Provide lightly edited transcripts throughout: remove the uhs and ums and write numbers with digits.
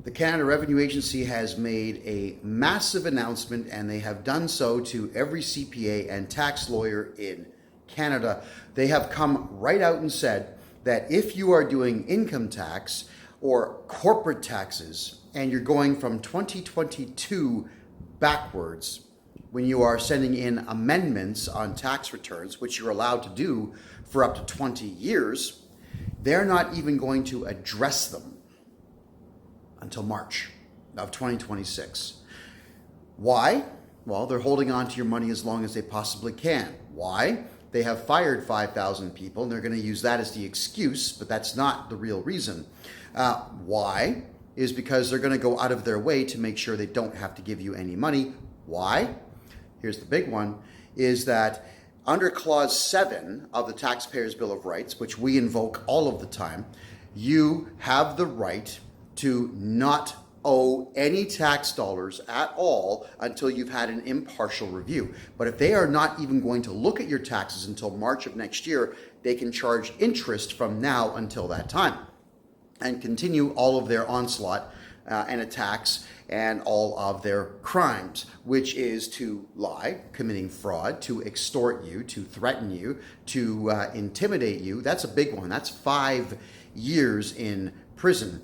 The Canada Revenue Agency has made a massive announcement, and they have done so to every CPA and tax lawyer in Canada. They have come right out and said that if you are doing income tax or corporate taxes and you're going from 2022 backwards, when you are sending in amendments on tax returns, which you're allowed to do for up to 20 years, they're not even going to address them until March of 2026. Why? Well, they're holding on to your money as long as they possibly can. Why? They have fired 5,000 people, and they're going to use that as the excuse, but that's not the real reason. Why? Is because they're going to go out of their way to make sure they don't have to give you any money. Why? Here's the big one, is that under Clause 7 of the Taxpayers' Bill of Rights, which we invoke all of the time, you have the right to not owe any tax dollars at all until you've had an impartial review. But if they are not even going to look at your taxes until March of next year, they can charge interest from now until that time and continue all of their onslaught and attacks and all of their crimes, which is to lie, committing fraud, to extort you, to threaten you, to intimidate you. That's a big one. That's 5 years in prison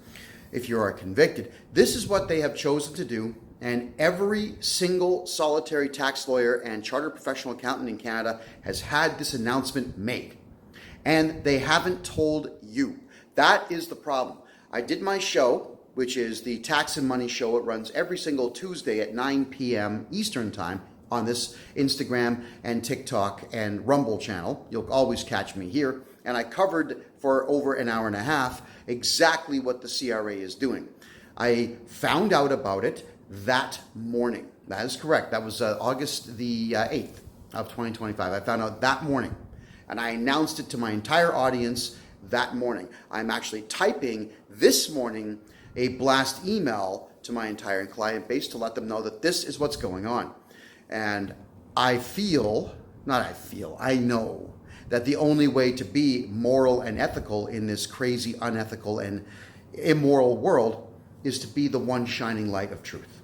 if you are convicted. This is what they have chosen to do, and every single solitary tax lawyer and chartered professional accountant in Canada has had this announcement made, and they haven't told you. That is the problem. I did my show, which is the Tax and Money Show. It runs every single Tuesday at 9 p.m. Eastern Time on this Instagram and TikTok and Rumble channel. You'll always catch me here. And I covered for over an hour and a half exactly what the CRA is doing. I found out about it that morning. That is correct. That was August the 8th of 2025. I found out that morning, and I announced it to my entire audience that morning. I'm actually typing this morning a blast email to my entire client base to let them know that this is what's going on. And I know that the only way to be moral and ethical in this crazy, unethical, and immoral world is to be the one shining light of truth.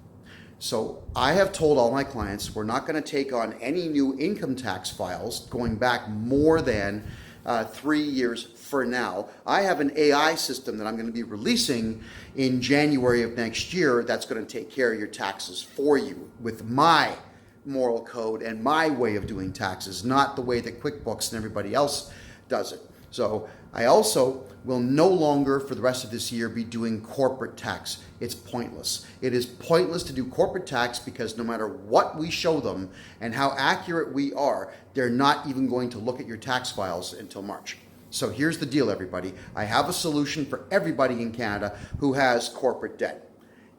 So I have told all my clients we're not going to take on any new income tax files going back more than 3 years for now. I have an AI system that I'm going to be releasing in January of next year that's going to take care of your taxes for you with my moral code and my way of doing taxes, not the way that QuickBooks and everybody else does it. So I also will no longer for the rest of this year be doing corporate tax. It's pointless. It is pointless to do corporate tax because no matter what we show them and how accurate we are, they're not even going to look at your tax files until March. So here's the deal, everybody. I have a solution for everybody in Canada who has corporate debt.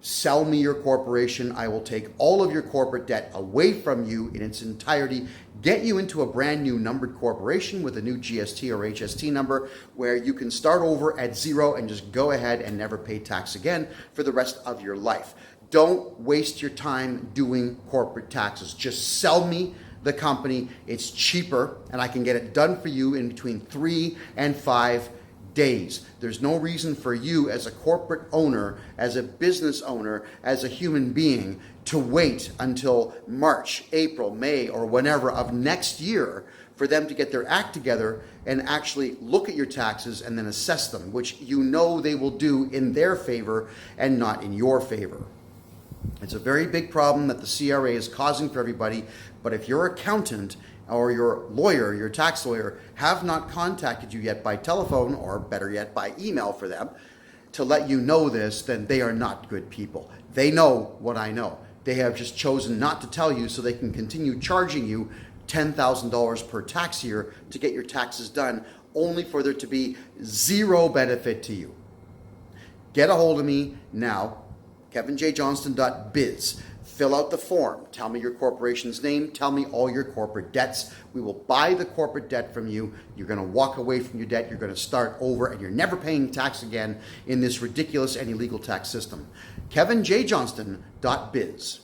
Sell me your corporation. I will take all of your corporate debt away from you in its entirety, get you into a brand new numbered corporation with a new GST or HST number where you can start over at zero and just go ahead and never pay tax again for the rest of your life. Don't waste your time doing corporate taxes. Just sell me the company. It's cheaper, and I can get it done for you in between 3 and 5 days. There's no reason for you as a corporate owner, as a business owner, as a human being to wait until March, April, May, or whenever of next year for them to get their act together and actually look at your taxes and then assess them, which you know they will do in their favor and not in your favor. It's a very big problem that the CRA is causing for everybody, but if your accountant or your lawyer, your tax lawyer, have not contacted you yet by telephone, or better yet by email for them, to let you know this, then they are not good people. They know what I know. They have just chosen not to tell you so they can continue charging you $10,000 per tax year to get your taxes done, only for there to be zero benefit to you. Get a hold of me now, KevinJJohnston.biz. Fill out the form. Tell me your corporation's name. Tell me all your corporate debts. We will buy the corporate debt from you. You're going to walk away from your debt. You're going to start over, and you're never paying tax again in this ridiculous and illegal tax system. KevinJJohnston.biz.